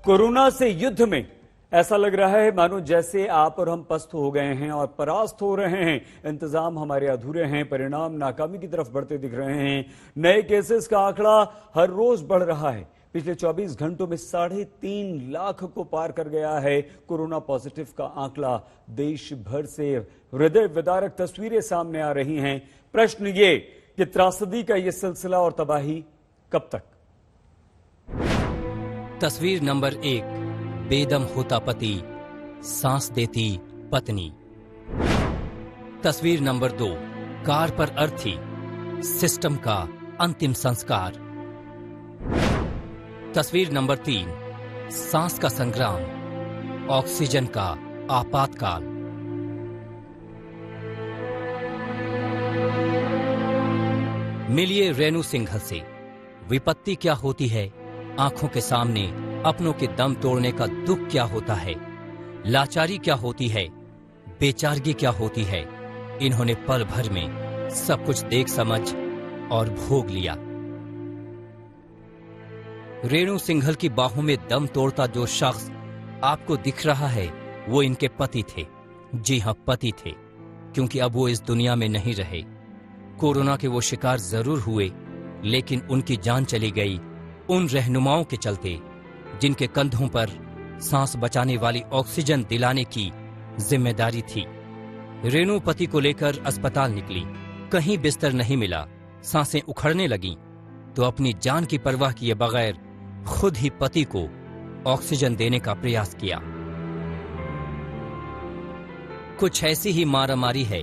Corona से युद्ध में ऐसा लग रहा है मानो जैसे आप और हम पस्त हो गए हैं और परास्त हो रहे हैं। इंतजाम हमारे अधूरे हैं, परिणाम नाकामी की तरफ बढ़ते दिख रहे हैं। नए केसेस का आंकड़ा हर रोज बढ़ रहा है। पिछले 24 घंटों में 3.5 लाख को पार कर गया है कोरोना पॉजिटिव का आंकड़ा। देश भर से हृदय विदारक तस्वीरें सामने आ रही हैं। प्रश्न ये कि त्रासदी का ये सिलसिला और तबाही कब तक? तस्वीर नंबर 1, बेदम होता पति, सांस देती पत्नी। तस्वीर नंबर 2, कार पर अर्थी, सिस्टम का अंतिम संस्कार। तस्वीर नंबर 3, सांस का संग्राम, ऑक्सीजन का आपातकाल। मिलिए रेणु सिंघल से। विपत्ति क्या होती है, आंखों के सामने अपनों के दम तोड़ने का दुख क्या होता है, लाचारी क्या होती है, बेचारगी क्या होती है। इन्होंने पल भर में सब कुछ देख समझ और भोग लिया। रेणु सिंघल की बाहों में दम तोड़ता जो शख्स आपको दिख रहा है वो इनके पति थे। जी हां, पति थे, क्योंकि अब वो इस दुनिया में नहीं रहे। कोरोना के वो शिकार जरूर हुए, लेकिन उनकी जान चली गई उन रहनुमाओं के चलते जिनके कंधों पर सांस बचाने वाली ऑक्सीजन दिलाने की जिम्मेदारी थी। रेणु पति को लेकर अस्पताल निकली, कहीं बिस्तर नहीं मिला, सांसें उखड़ने लगीं, तो अपनी जान की परवाह किए बगैर खुद ही पति को ऑक्सीजन देने का प्रयास किया। कुछ ऐसी ही मारामारी है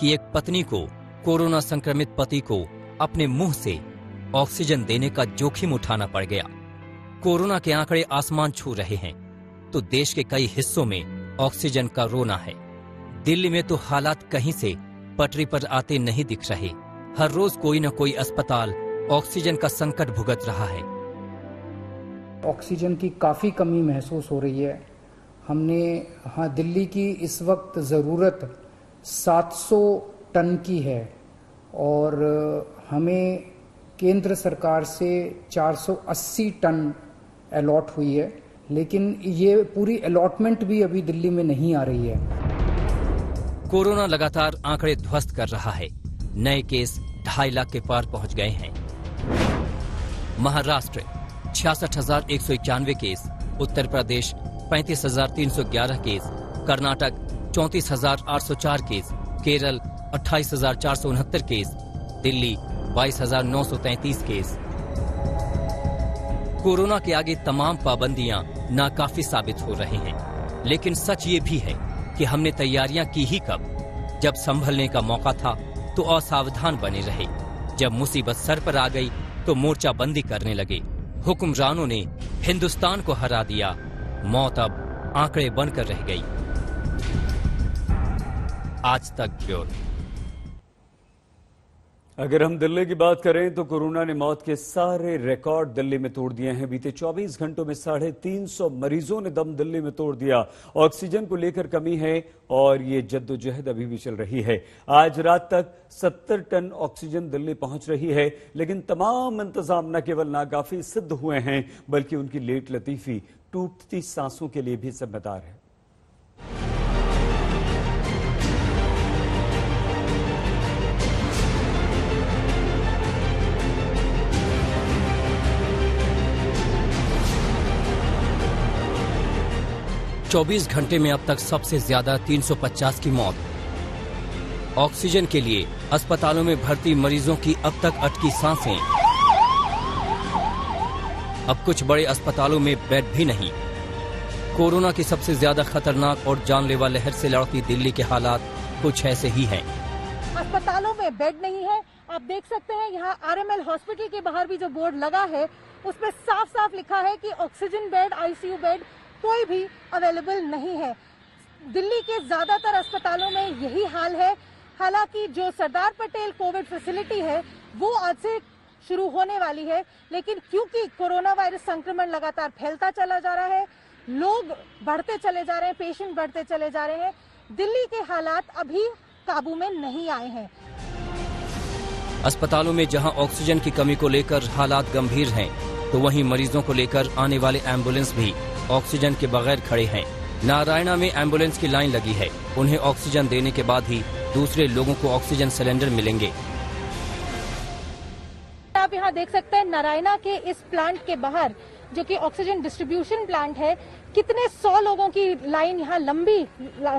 कि एक पत्नी को कोरोना संक्रमित पति को अपने मुंह से ऑक्सीजन देने का जोखिम उठाना पड़ गया। कोरोना के आंकड़े आसमान छू रहे हैं तो देश के कई हिस्सों में ऑक्सीजन का रोना है। दिल्ली में तो हालात कहीं से पटरी पर आते नहीं दिख रहे। हर रोज कोई न कोई अस्पताल ऑक्सीजन का संकट भुगत रहा है। ऑक्सीजन की काफ़ी कमी महसूस हो रही है। हमने दिल्ली की इस वक्त ज़रूरत 700 टन की है और हमें केंद्र सरकार से 480 टन अलॉट हुई है, लेकिन ये पूरी अलॉटमेंट भी अभी दिल्ली में नहीं आ रही है। कोरोना लगातार आंकड़े ध्वस्त कर रहा है। नए केस 2.5 लाख के पार पहुंच गए हैं। Maharashtra 66,191 case, Uttar Pradesh 35,311 case, Karnataka 34,804 case, Kerala 28,469 case, Delhi 22,933 case. Corona के आगे तमाम पाबंदियां नाकाफी साबित हो रहे हैं, लेकिन सच ये भी है कि हमने तैयारियां की ही कब। जब संभलने का मौका था तो असावधान बने रहे। जब मुसीबत सर पर आ गई तो मोर्चाबंदी करने लगे। हुक्मरानों ने हिंदुस्तान को हरा दिया। मौत अब आंकड़े बनकर रह गई। आज तक ब्यूरो। अगर हम दिल्ली की बात करें तो कोरोना ने मौत के सारे रिकॉर्ड दिल्ली में तोड़ दिए हैं। बीते 24 घंटों में 350 मरीजों ने दम दिल्ली में तोड़ दिया। ऑक्सीजन को लेकर कमी है और ये जद्दोजहद अभी भी चल रही है। आज रात तक 70 टन ऑक्सीजन दिल्ली पहुंच रही है, लेकिन तमाम इंतजाम न केवल नाकाफी सिद्ध हुए हैं बल्कि उनकी लेट लतीफी टूटती सांसों के लिए भी जिम्मेदार है। चौबीस घंटे में अब तक सबसे ज्यादा 350 की मौत। ऑक्सीजन के लिए अस्पतालों में भर्ती मरीजों की अब तक अटकी सांसें। अब कुछ बड़े अस्पतालों में बेड भी नहीं। कोरोना की सबसे ज्यादा खतरनाक और जानलेवा लहर से लड़ती दिल्ली के हालात कुछ ऐसे ही हैं। अस्पतालों में बेड नहीं है। आप देख सकते हैं यहाँ आरएमएल हॉस्पिटल के बाहर भी जो बोर्ड लगा है उसमें साफ साफ लिखा है कि ऑक्सीजन बेड, आईसीयू बेड कोई भी अवेलेबल नहीं है। दिल्ली के ज्यादातर अस्पतालों में यही हाल है। हालांकि जो सरदार पटेल कोविड फैसिलिटी है वो आज से शुरू होने वाली है, लेकिन क्योंकि कोरोना वायरस संक्रमण लगातार फैलता चला जा रहा है, लोग बढ़ते चले जा रहे हैं, पेशेंट बढ़ते चले जा रहे हैं, दिल्ली के हालात अभी काबू में नहीं आए हैं। अस्पतालों में जहां ऑक्सीजन की कमी को लेकर हालात गंभीर हैं, तो वहीं मरीजों को लेकर आने वाले एम्बुलेंस भी ऑक्सीजन के बगैर खड़े हैं। नारायणा में एम्बुलेंस की लाइन लगी है। उन्हें ऑक्सीजन देने के बाद ही दूसरे लोगों को ऑक्सीजन सिलेंडर मिलेंगे। आप यहाँ देख सकते हैं नारायणा के इस प्लांट के बाहर, जो कि ऑक्सीजन डिस्ट्रीब्यूशन प्लांट है, कितने 100 लोगों की लाइन यहाँ लंबी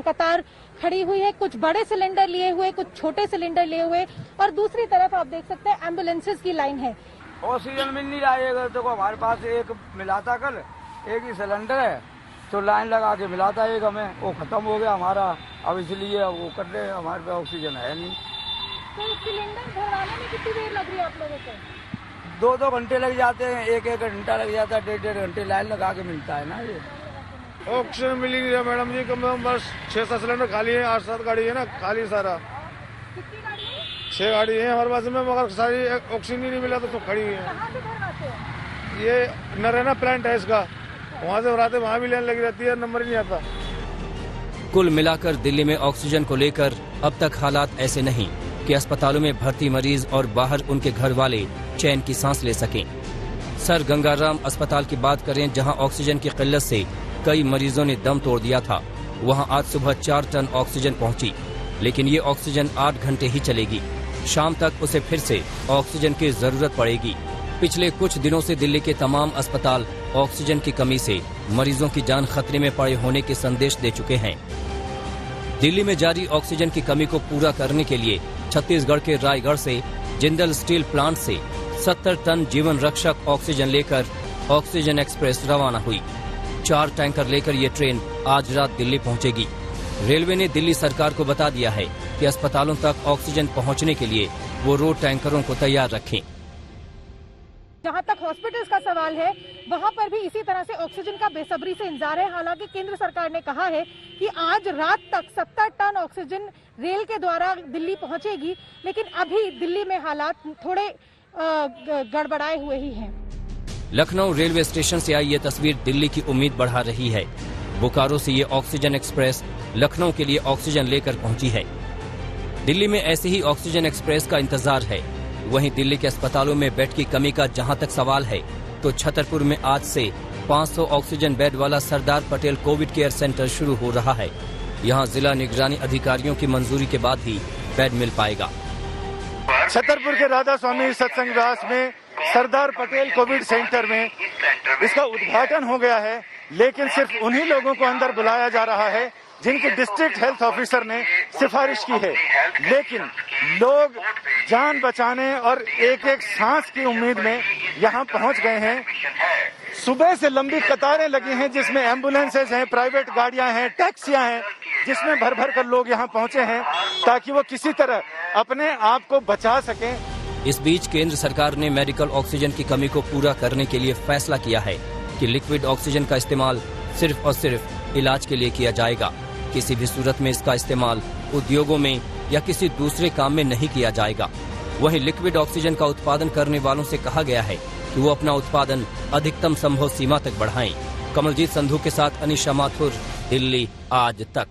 कतार खड़ी हुई है। कुछ बड़े सिलेंडर लिए हुए, कुछ छोटे सिलेंडर लिए हुए, और दूसरी तरफ आप देख सकते हैं एम्बुलेंसेज की लाइन है। ऑक्सीजन मिल नहीं रहा है। देखो हमारे पास एक मिला था कल, एक ही सिलेंडर है, तो लाइन लगा के मिला था एक हमें, वो खत्म हो गया हमारा। अब इसलिए वो कर रहे, हमारे पास ऑक्सीजन है नहीं। तो सिलेंडर भरवाने में कितनी देर लग रही है आप लोगों को? 2-2 घंटे लग जाते हैं, 1-1 घंटा लग जाता है, 1.5 घंटे लाइन लगा के मिलता है ना। ये ऑक्सीजन मिल ही नहीं रहा मैडम जी। कम से कम बस 6-7 सिलेंडर खाली है, 8-7 गाड़ी है ना खाली सारा। कितनी गाड़ी है? 6 गाड़ी है हमारे पास में, मगर सारी ऑक्सीजन ही नहीं मिला तो सब खड़ी हुई है। कहाँ से भरवाते हैं? ये नारायणा प्लांट है इसका, वहाँ से भराते, वहाँ भी लाइन लगी रहती है, नंबर ही नहीं आता। कुल मिलाकर दिल्ली में ऑक्सीजन को लेकर अब तक हालात ऐसे नहीं कि अस्पतालों में भर्ती मरीज और बाहर उनके घर वाले चैन की सांस ले सकें। सर गंगाराम अस्पताल की बात करें, जहां ऑक्सीजन की किल्लत से कई मरीजों ने दम तोड़ दिया था, वहां आज सुबह 4 टन ऑक्सीजन पहुंची, लेकिन ये ऑक्सीजन 8 घंटे ही चलेगी। शाम तक उसे फिर से ऑक्सीजन की जरूरत पड़ेगी। पिछले कुछ दिनों से दिल्ली के तमाम अस्पताल ऑक्सीजन की कमी से मरीजों की जान खतरे में पड़े होने के संदेश दे चुके हैं। दिल्ली में जारी ऑक्सीजन की कमी को पूरा करने के लिए छत्तीसगढ़ के रायगढ़ से जिंदल स्टील प्लांट से 70 टन जीवन रक्षक ऑक्सीजन लेकर ऑक्सीजन एक्सप्रेस रवाना हुई। 4 टैंकर लेकर ये ट्रेन आज रात दिल्ली पहुंचेगी। रेलवे ने दिल्ली सरकार को बता दिया है कि अस्पतालों तक ऑक्सीजन पहुंचने के लिए वो रोड टैंकरों को तैयार रखें। जहां तक हॉस्पिटल्स का सवाल है, वहां पर भी इसी तरह से ऑक्सीजन का बेसब्री से इंतजार है। हालांकि केंद्र सरकार ने कहा है कि आज रात तक 70 टन ऑक्सीजन रेल के द्वारा दिल्ली पहुंचेगी, लेकिन अभी दिल्ली में हालात थोड़े गड़बड़ाए हुए ही हैं। लखनऊ रेलवे स्टेशन से आई ये तस्वीर दिल्ली की उम्मीद बढ़ा रही है। बोकारो से ये ऑक्सीजन एक्सप्रेस लखनऊ के लिए ऑक्सीजन लेकर पहुंची है। दिल्ली में ऐसे ही ऑक्सीजन एक्सप्रेस का इंतजार है। वहीं दिल्ली के अस्पतालों में बेड की कमी का जहां तक सवाल है, तो छतरपुर में आज से 500 ऑक्सीजन बेड वाला Sardar Patel Covid care centre शुरू हो रहा है। यहां जिला निगरानी अधिकारियों की मंजूरी के बाद ही बेड मिल पाएगा। छतरपुर के राधा स्वामी सत्संग निवास में सरदार पटेल कोविड सेंटर में इसका उद्घाटन हो गया है, लेकिन सिर्फ उन्हीं लोगों को अंदर बुलाया जा रहा है जिनकी डिस्ट्रिक्ट हेल्थ ऑफिसर ने सिफारिश की है। लेकिन लोग जान बचाने और एक एक सांस की उम्मीद में यहाँ पहुँच गए हैं। सुबह से लंबी कतारें लगी हैं, जिसमें एम्बुलेंसेज हैं, प्राइवेट गाड़ियां हैं, टैक्सियां हैं, जिसमें भर भर कर लोग यहाँ पहुँचे हैं ताकि वो किसी तरह अपने आप को बचा सकें। इस बीच केंद्र सरकार ने मेडिकल ऑक्सीजन की कमी को पूरा करने के लिए फैसला किया है कि लिक्विड ऑक्सीजन का इस्तेमाल सिर्फ और सिर्फ इलाज के लिए किया जाएगा। किसी भी सूरत में इसका इस्तेमाल उद्योगों में या किसी दूसरे काम में नहीं किया जाएगा। वहीं लिक्विड ऑक्सीजन का उत्पादन करने वालों से कहा गया है कि वो अपना उत्पादन अधिकतम संभव सीमा तक बढ़ाएं। कमलजीत संधू के साथ अनिशा माथुर, दिल्ली आज तक।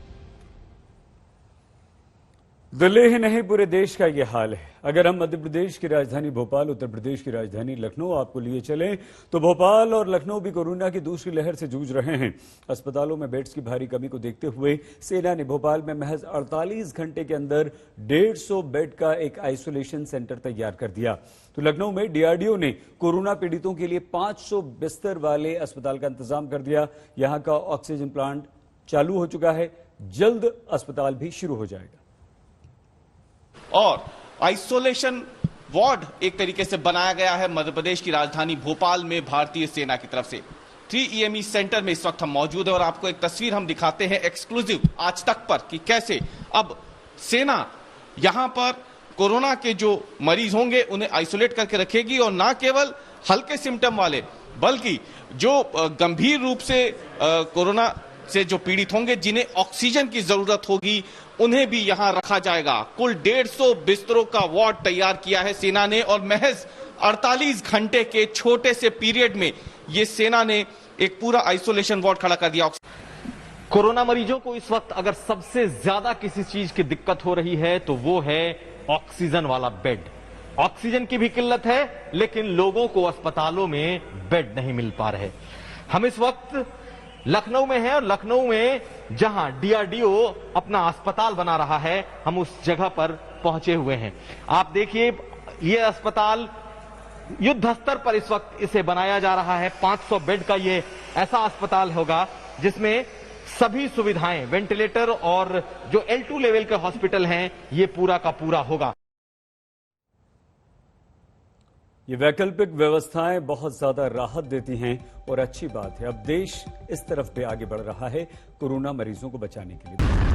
दिल्ली ही नहीं, पूरे देश का ये हाल है। अगर हम मध्य प्रदेश की राजधानी भोपाल, उत्तर प्रदेश की राजधानी लखनऊ आपको लिए चलें, तो भोपाल और लखनऊ भी कोरोना की दूसरी लहर से जूझ रहे हैं। अस्पतालों में बेड्स की भारी कमी को देखते हुए सेना ने भोपाल में महज 48 घंटे के अंदर 150 बेड का एक आइसोलेशन सेंटर तैयार कर दिया। तो लखनऊ में डीआरडीओ ने कोरोना पीड़ितों के लिए 500 बिस्तर वाले अस्पताल का इंतजाम कर दिया। यहां का ऑक्सीजन प्लांट चालू हो चुका है, जल्द अस्पताल भी शुरू हो जाएगा। और आइसोलेशन वार्ड एक तरीके से बनाया गया है मध्य प्रदेश की राजधानी भोपाल में भारतीय सेना की तरफ से। 3EME सेंटर में इस वक्त हम मौजूद हैं और आपको एक तस्वीर हम दिखाते हैं एक्सक्लूसिव आज तक पर कि कैसे अब सेना यहां पर कोरोना के जो मरीज होंगे उन्हें आइसोलेट करके रखेगी, और ना केवल हल्के सिम्टम वाले बल्कि जो गंभीर रूप से कोरोना से जो पीड़ित होंगे, जिन्हें ऑक्सीजन की जरूरत होगी, उन्हें भी यहां रखा जाएगा। कुल 150 बिस्तरों का वार्ड तैयार किया है सेना ने, और महज 48 घंटे के छोटे से पीरियड में ये सेना ने एक पूरा आइसोलेशन वार्ड खड़ा कर दिया। कोरोना मरीजों को इस वक्त अगर सबसे ज्यादा किसी चीज की दिक्कत हो रही है तो वो है ऑक्सीजन वाला बेड। ऑक्सीजन की भी किल्लत है, लेकिन लोगों को अस्पतालों में बेड नहीं मिल पा रहे। हम इस वक्त लखनऊ में हैं और लखनऊ में जहां डीआरडीओ अपना अस्पताल बना रहा है, हम उस जगह पर पहुंचे हुए हैं। आप देखिए, ये अस्पताल युद्ध स्तर पर इस वक्त इसे बनाया जा रहा है। 500 बेड का ये ऐसा अस्पताल होगा जिसमें सभी सुविधाएं, वेंटिलेटर और जो L2 लेवल के हॉस्पिटल हैं, ये पूरा का पूरा होगा। ये वैकल्पिक व्यवस्थाएं बहुत ज्यादा राहत देती हैं और अच्छी बात है। अब देश इस तरफ भी आगे बढ़ रहा है कोरोना मरीजों को बचाने के लिए।